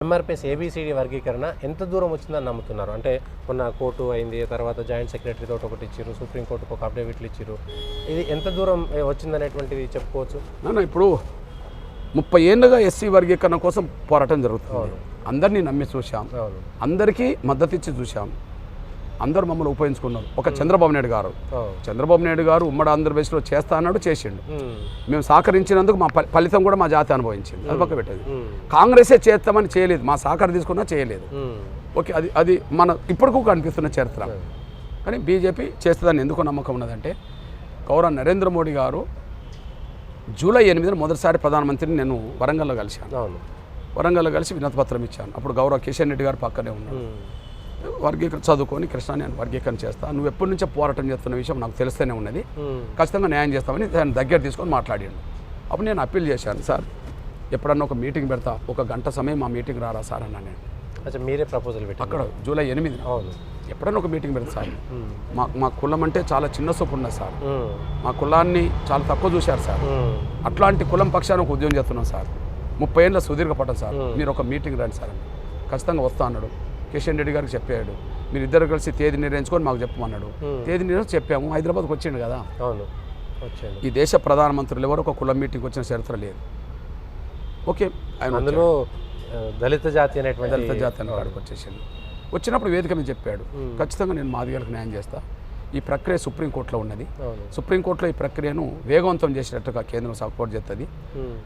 MRPS A B C D వర్గీకరణ ఎంత దూరం వచ్చిందని నమ్ముతున్నారు? అంటే మొన్న కోర్టు అయింది, తర్వాత జాయింట్ సెక్రటరీ తోటి ఒకటి ఇచ్చారు, సుప్రీంకోర్టుకు ఒక అఫిడవిట్లు ఇచ్చారు. ఇది ఎంత దూరం వచ్చిందనేటువంటిది చెప్పుకోవచ్చు. ఇప్పుడు 30 ఏళ్ళుగా ఎస్సీ వర్గీకరణ కోసం పోరాటం జరుగుతుంది. అందరినీ నమ్మి చూసాం, అందరికీ మద్దతు ఇచ్చి చూసాం, అందరూ మమ్మల్ని ఉపయోగించుకున్నారు. ఒక చంద్రబాబు నాయుడు గారు ఉమ్మడి ఆంధ్రప్రదేశ్లో చేస్తా అన్నాడు, చేసిండు. మేము సహకరించినందుకు మా ఫలితం కూడా మా జాతి అనుభవించింది. అది పక్క పెట్టేది. కాంగ్రెసే చేస్తామని చేయలేదు, మా సహకారం తీసుకున్నా చేయలేదు. ఓకే, అది మన ఇప్పటికూ కనిపిస్తున్న చరిత్ర. కానీ బీజేపీ చేస్తుందని ఎందుకు నమ్మకం ఉన్నదంటే, గౌరవ నరేంద్ర మోడీ గారు జూలై 8న మొదటిసారి ప్రధానమంత్రిని నేను వరంగల్లో కలిశాను. వరంగల్లో కలిసి వినతిపత్రం ఇచ్చాను. అప్పుడు గౌరవ కిషన్ రెడ్డి గారు పక్కనే ఉన్నాడు. వర్గీకరణ చదువుకొని కృష్ణ నేను వర్గీకరణ చేస్తా, నువ్వు ఎప్పటి నుంచో పోరాటం చేస్తున్న విషయం నాకు తెలుస్తూనే ఉన్నది, ఖచ్చితంగా న్యాయం చేస్తామని దాన్ని దగ్గర తీసుకొని మాట్లాడాను. అప్పుడు నేను అప్పీల్ చేశాను, సార్ ఎప్పుడన్నా ఒక మీటింగ్ పెడతా, 1 గంట సమయం మా మీటింగ్ రారా సార్ అన్నా. నేను అచ్చా, మీరే ప్రపోజల్ పెట్టి అక్కడ జూలై 8న ఎప్పుడన్నా ఒక మీటింగ్ పెడతా సార్, మా కులం అంటే చాలా చిన్న సూపు ఉన్నది సార్, మా కులాన్ని చాలా తక్కువ చూశారు సార్, అట్లాంటి కులం పక్షాన్ని ఒక ఉద్యోగం చేస్తున్నాం సార్, 30 ఏళ్ళ సుదీర్ఘ పట్టం సార్, మీరు ఒక మీటింగ్ రండి సార్ అని. ఖచ్చితంగా వస్తా అన్నాడు. కిషన్ రెడ్డి గారికి చెప్పాడు, మీరు ఇద్దరు కలిసి తేదీ నిర్ణయించుకొని మాకు చెప్పమన్నాడు. తేదీ నిర్ణయించి చెప్పాము. హైదరాబాద్కి వచ్చిండు కదా. ఈ దేశ ప్రధానమంత్రులు ఎవరు ఒక కులం మీటింగ్కి వచ్చిన చరిత్ర లేదు. ఓకే, ఆయన అందులో దళిత జాతి అనే కాడికి వచ్చేసిండు. వచ్చినప్పుడు వేదిక మీద చెప్పాడు, ఖచ్చితంగా నేను మాదిగలకు న్యాయం చేస్తా. ఈ ప్రక్రియ సుప్రీంకోర్టులో ఉన్నది, సుప్రీంకోర్టులో ఈ ప్రక్రియను వేగవంతం చేసేటట్టుగా కేంద్రం సపోర్ట్ చేస్తుంది.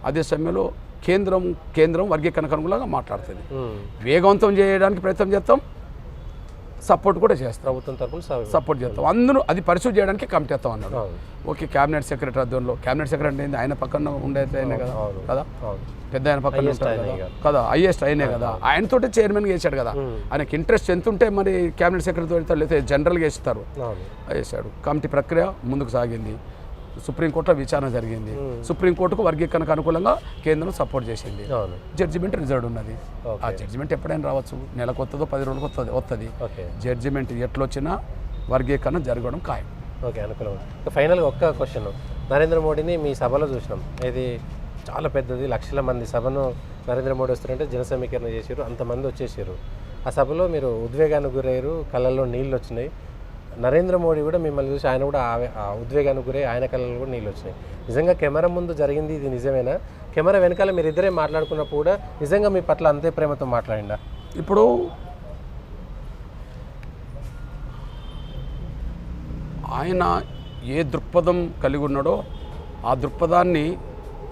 అదే సమయంలో కేంద్రం వర్గీకరణకు అనుగుణంగా మాట్లాడుతుంది. వేగవంతం చేయడానికి ప్రయత్నం చేస్తాం, సపోర్ట్ కూడా చేస్తాం, ప్రభుత్వం తరఫున సపోర్ట్ చేస్తాం. అందరూ అది పరిశీలి చేయడానికి కమిటీ చేస్తాం అన్నాడు. ఓకే, క్యాబినెట్ సెక్రటరీ ఆధ్వర్యంలో, క్యాబినెట్ సెక్రటరీ ఏంది ఆయన పక్కన ఉండేది అయినా కదా, పెద్ద ఆయన పక్కన ఉంటారు కదా, హైయెస్ట్ అయినే కదా, ఆయనతోటే చైర్మన్గా వేసాడు కదా. ఆయనకి ఇంట్రెస్ట్ ఎంత ఉంటే మరి క్యాబినెట్ సెక్రటరీ లేకపోతే జనరల్గా వేస్తారు. వేసాడు. కమిటీ ప్రక్రియ ముందుకు సాగింది. సుప్రీంకోర్టులో విచారణ జరిగింది. సుప్రీంకోర్టుకు వర్గీకరణకు అనుకూలంగా కేంద్రం సపోర్ట్ చేసింది. జడ్జిమెంట్ రిజర్వ్ ఉన్నది. ఆ జడ్జిమెంట్ ఎప్పుడైనా రావచ్చు, నెలకు వస్తుందో 10 రోజులకు వస్తుంది. జడ్జిమెంట్ ఎట్లొచ్చినా వర్గీకరణ జరగడం ఖాయం. ఓకే, అనుకూలం. ఫైనల్గా ఒక్క క్వశ్చన్, నరేంద్ర మోడీని మీ సభలో చూసినాం, ఇది చాలా పెద్దది, లక్షల మంది సభను నరేంద్ర మోడీ వస్తారంటే జన సమీకరణ చేసారు, అంతమంది వచ్చేసారు. ఆ సభలో మీరు ఉద్వేగానికి గురయ్యారు, కళ్ళల్లో నీళ్ళు వచ్చినాయి. నరేంద్ర మోడీ కూడా మిమ్మల్ని చూసి ఆయన కూడా ఉద్వేగానికి గురై ఆయన కళ్ళలో కూడా నీళ్ళు వచ్చినాయి. నిజంగా కెమెరా ముందు జరిగింది ఇది నిజమేనా? కెమెరా వెనకాల మీరు ఇద్దరే మాట్లాడుకున్నప్పుడు కూడా నిజంగా మీ పట్ల అంతే ప్రేమతో మాట్లాడిండా? ఇప్పుడు ఆయన ఏ దృక్పథం కలిగి ఉన్నాడో ఆ దృక్పథాన్ని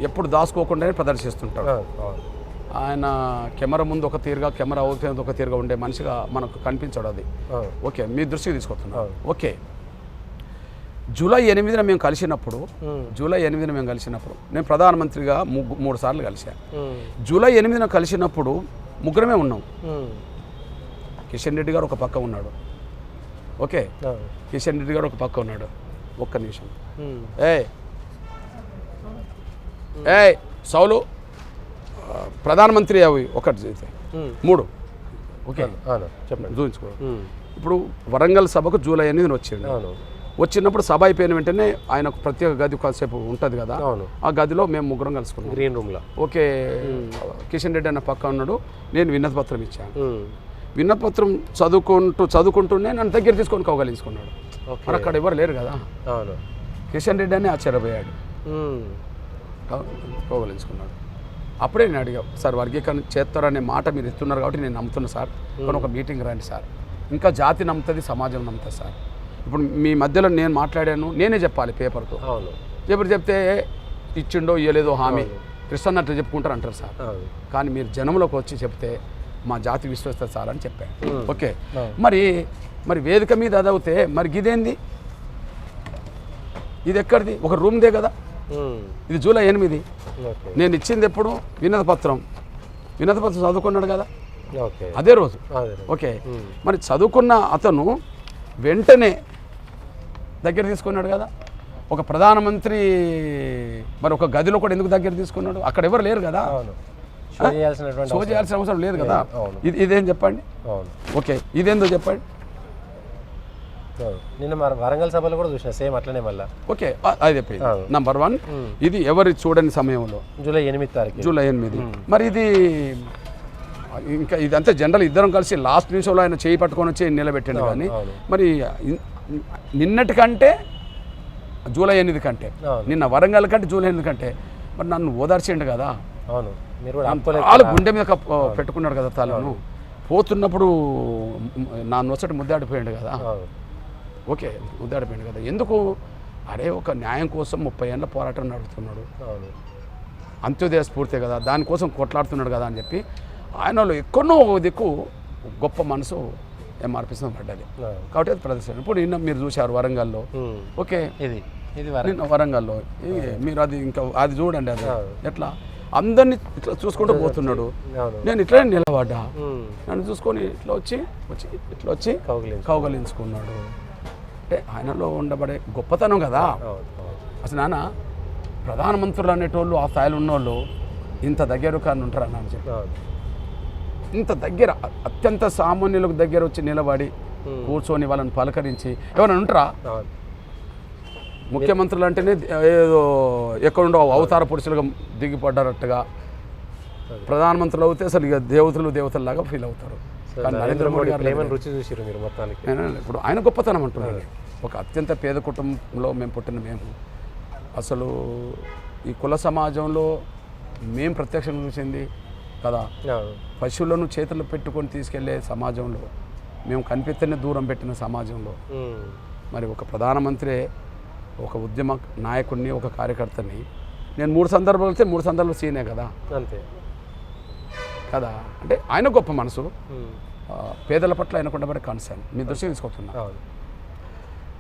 ఎప్పుడు దాచుకోకుండానే ప్రదర్శిస్తుంటాడు. ఆయన కెమెరా ముందు ఒక తీరుగా, కెమెరా అవుతుంది ఒక తీరుగా ఉండే మనిషిగా మనకు కనిపించాడు. అది ఓకే, మీ దృష్టికి తీసుకొస్తున్నాం. ఓకే, జూలై 8న మేము కలిసినప్పుడు నేను ప్రధానమంత్రిగా 3 సార్లు కలిశాను. జూలై 8న కలిసినప్పుడు ముగ్గురమే ఉన్నాం. కిషన్ రెడ్డి గారు ఒక పక్క ఉన్నాడు. ఓకే, కిషన్ రెడ్డి గారు ఒక పక్క ఉన్నాడు. ఒక్క నిమిషం, ఏ సౌలు ప్రధానమంత్రి అవి ఒకటి 3. ఓకే, చెప్పండి, చూపించుకో. ఇప్పుడు వరంగల్ సభకు జూలై 8న వచ్చినప్పుడు సభ అయిపోయిన వెంటనే ఆయన ప్రత్యేక గది కాసేపు ఉంటుంది కదా, ఆ గదిలో మేము ముగ్గురం కలుసుకున్నాం, గ్రీన్ రూమ్లో. ఓకే, కిషన్ రెడ్డి అన్న పక్క ఉన్నాడు. నేను వినతిపత్రం ఇచ్చాను. వినతిపత్రం చదువుకుంటూనే నన్ను దగ్గర తీసుకొని కౌగలించుకున్నాడు. మరి అక్కడ ఎవరు లేరు కదా. కిషన్ రెడ్డి అని ఆశ్చర్యపోయాడు, కౌగలించుకున్నాడు. అప్పుడే నేను అడిగా, సార్ వర్గీకరణ చేస్తారనే మాట మీరు ఇస్తున్నారు కాబట్టి నేను నమ్ముతున్నా సార్, కానీ ఒక మీటింగ్ రండి సార్, ఇంకా జాతి నమ్ముతుంది, సమాజం నమ్ముతుంది సార్. ఇప్పుడు మీ మధ్యలో నేను మాట్లాడాను, నేనే చెప్పాలి పేపర్తో. ఎప్పుడు చెప్తే ఇచ్చిండో ఇయ్యలేదో హామీ కృష్ణ అట్లా చెప్పుకుంటారు అంటారు సార్, కానీ మీరు జనంలోకి వచ్చి చెప్తే మా జాతి విశ్వసిస్తుంది సార్ అని చెప్పాను. ఓకే, మరి వేదిక మీద అదవుతే మరి ఇదేంది, ఇది ఎక్కడిది? ఒక రూమ్దే కదా. ఇది జూలై 8. నేను ఇచ్చింది ఎప్పుడు? వినతిపత్రం చదువుకున్నాడు కదా అదే రోజు. ఓకే, మరి చదువుకున్న అతను వెంటనే దగ్గర తీసుకున్నాడు కదా. ఒక ప్రధానమంత్రి మరి ఒక గదిలో కూడా ఎందుకు దగ్గర తీసుకున్నాడు? అక్కడ ఎవరు లేరు కదా, షో చేయాల్సిన అవసరం లేదు కదా. ఇదేం చెప్పండి? ఓకే, ఇదేందో చెప్పండి. నిన్న వరంగల్ సభలో కూడా చూసిన సేమ్ అట్లనే మళ్ళీ. ఓకే, అది చెప్పింది. నంబర్ 1, ఇది ఎవరి చూడని సమయంలో జూలై 8 తారీఖు. జూలై 8. మరి ఇది ఇంకా ఇదంతా జనరల్ ఇద్దరం కలిసి లాస్ట్ నిమిషంలో ఆయన చేయి పట్టుకొని వచ్చి నిలబెట్టాడు కానీ మరి నిన్నటికంటే జూలై 8 కంటే నిన్న వరంగల్ కంటే జూలై 8 కంటే మరి నన్ను ఓదార్చేయండి కదా. అవును, మీరు వాళ్ళు గుండె మీద పెట్టుకున్నాడు కదా తలను. పోతున్నప్పుడు నా నొసటి ముద్దాడిపోయాడు కదా. ఓకే, ముద్దాడిపోయాడు కదా. ఎందుకు? అరే ఒక న్యాయం కోసం 30 ఏళ్ళ పోరాటం నడుపుతున్నాడు, అంత్యోదయ స్ఫూర్తి కదా, దానికోసం కొట్లాడుతున్నాడు కదా అని చెప్పి ఆయనలో ఎక్కడో దిక్కు గొప్ప మనసు ఎంఆర్పిసం పడ్డది. కాబట్టి అది ప్రదర్శన. ఇప్పుడు నిన్న మీరు చూశారు వరంగల్లో. ఓకే, నిన్న వరంగల్లో మీరు అది ఇంకా అది చూడండి, అది ఎట్లా అందరినీ ఇట్లా చూసుకుంటూ పోతున్నాడు. నేను ఇట్లా నిలబడ్డా, నన్ను చూసుకొని ఇట్లా వచ్చి కౌగలించుకున్నాడు. అంటే ఆయనలో ఉండబడే గొప్పతనం కదా. అసలు నాన్న ప్రధానమంత్రులు అనేటోళ్ళు ఆ స్థాయిలో ఉన్నోళ్ళు ఇంత దగ్గర కానీ ఉంటారని అని చెప్పి, ఇంత దగ్గర అత్యంత సామాన్యులకు దగ్గర వచ్చి నిలబడి కూర్చొని వాళ్ళని పలకరించి ఎవరైనా ఉంటారా? ముఖ్యమంత్రులు అంటేనే ఏదో ఎక్కడుండో అవతార పురుషులుగా దిగిపడ్డారట్టుగా, ప్రధానమంత్రులు అవుతే అసలు ఇక దేవతల్లాగా ఫీల్ అవుతారు. కానీ నరేంద్ర మోడీ గారు రుచి చూసారు మీరు మొత్తానికి. ఇప్పుడు ఆయన గొప్పతనం అంటున్నాడు. ఒక అత్యంత పేద కుటుంబంలో మేము పుట్టిన మేము, అసలు ఈ కుల సమాజంలో మేము ప్రత్యక్షంగా చూసింది కదా, పశువులను చేతుల్లో పెట్టుకొని తీసుకెళ్లే సమాజంలో, మేము కనిపెత్తనే దూరం పెట్టిన సమాజంలో మరి ఒక ప్రధానమంత్రి, ఒక ఉద్యమ నాయకుడిని, ఒక కార్యకర్తని నేను 3 సందర్భాలు వెళ్తే 3 సందర్భాలు సీనే కదా, అంతే కదా. అంటే ఆయన గొప్ప మనసు, పేదల పట్ల ఆయనకు ఉండబడే కన్సర్న్ మీ దృష్టికి తీసుకొస్తున్నా.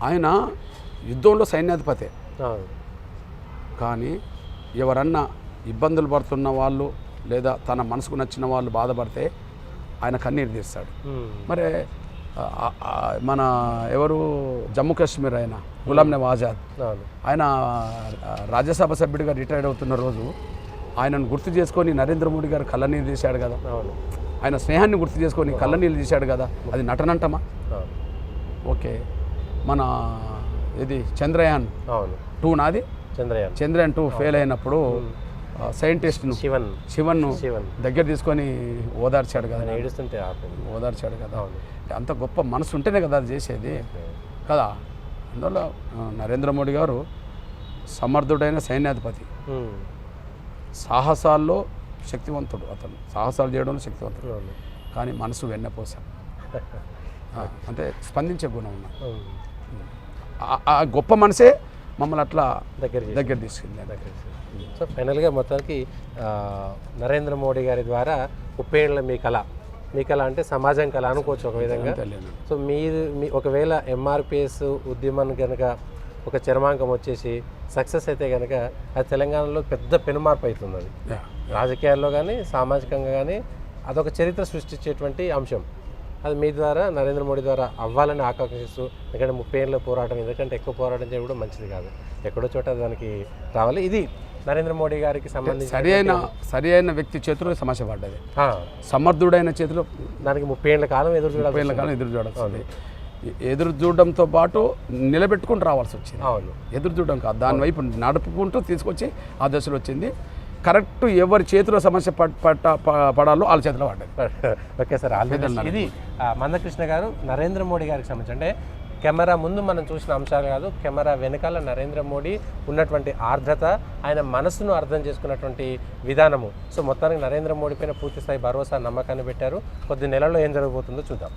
ఆయన యుద్ధంలో సైన్యాధిపతే, కానీ ఎవరన్నా ఇబ్బందులు పడుతున్న వాళ్ళు లేదా తన మనసుకు నచ్చిన వాళ్ళు బాధపడితే ఆయన కన్నీరు తీస్తాడు. మరి మన ఎవరు జమ్మూ కాశ్మీర్ ఆయన గులాం నబీ ఆజాద్, ఆయన రాజ్యసభ సభ్యుడిగా రిటైర్డ్ అవుతున్న రోజు ఆయనను గుర్తు చేసుకొని నరేంద్ర మోడీ గారు కళ్ళనీళ్ళు తీశాడు కదా. ఆయన స్నేహాన్ని గుర్తు చేసుకొని కళ్ళనీళ్ళు తీశాడు కదా. అది నటనంటమా? ఓకే, మన ఇది చంద్రయాన్ 2 నాది, చంద్రయాన్ 2 ఫెయిల్ అయినప్పుడు సైంటిస్ట్ను శివన్ను దగ్గర తీసుకొని ఓదార్చాడు కదా, ఓదార్చాడు కదా. అంత గొప్ప మనసు ఉంటేనే కదా అది చేసేది కదా. అందువల్ల నరేంద్ర మోడీ గారు సమర్థుడైన సైన్యాధిపతి, సాహసాల్లో శక్తివంతుడు. అతను సాహసాలు చేయడంలో శక్తివంతుడు, కానీ మనసు వెన్నపోస, అంటే స్పందించే గుణం ఉన్న ఆ గొప్ప మనసే మమ్మల్ని అట్లా దగ్గర తీసుకెళ్ళి. సో ఫైనల్గా మొత్తానికి నరేంద్ర మోడీ గారి ద్వారా 30 ఏళ్ళ మీ కళ అంటే సమాజం కళ అనుకోవచ్చు ఒక విధంగా. సో మీ ఒకవేళ ఎంఆర్పిఎస్ ఉద్యమం కనుక ఒక చరమాంకం వచ్చేసి సక్సెస్ అయితే కనుక అది తెలంగాణలో పెద్ద పెనుమార్పు అవుతుంది. అది రాజకీయాల్లో కానీ సామాజికంగా కానీ అదొక చరిత్ర సృష్టించేటువంటి అంశం. అది మీ ద్వారా నరేంద్ర మోడీ ద్వారా అవ్వాలని ఆకాంక్షిస్తూ, ఎందుకంటే 30 ఏళ్ళ పోరాటం, ఎందుకంటే ఎక్కువ పోరాటం చేయడం కూడా మంచిది కాదు, ఎక్కడో చోట దానికి రావాలి. ఇది నరేంద్ర మోడీ గారికి సంబంధించి సరి అయిన వ్యక్తి చేతిలో సమస్య పడ్డది, సమర్థుడైన చేతిలో దానికి 30 ఏళ్ళ కాలం ఎదురు చూడాల్సింది. ఎదురు చూడడంతో పాటు నిలబెట్టుకుంటూ రావాల్సి వచ్చింది. ఎదురు చూడడం కాదు, దాని వైపు నడుపుకుంటూ తీసుకొచ్చి ఆ దశలో వచ్చింది. కరెక్ట్ ఎవరి చేతిలో సమస్య పడాలో వాళ్ళ చేతిలో పడ్డది. ఓకే సార్, ఇది మందకృష్ణ గారు నరేంద్ర మోడీ గారికి సంబంధించి, అంటే కెమెరా ముందు మనం చూసిన అంశాలు కాదు, కెమెరా వెనకాల నరేంద్ర మోడీ ఉన్నటువంటి ఆర్ద్రత, ఆయన మనసును అర్థం చేసుకున్నటువంటి విధానము. సో మొత్తానికి నరేంద్ర మోడీ పైన పూర్తి స్థాయి భరోసా, నమ్మకాన్ని పెట్టారు. కొద్ది నెలల్లో ఏం జరగబోతుందో చూద్దాం.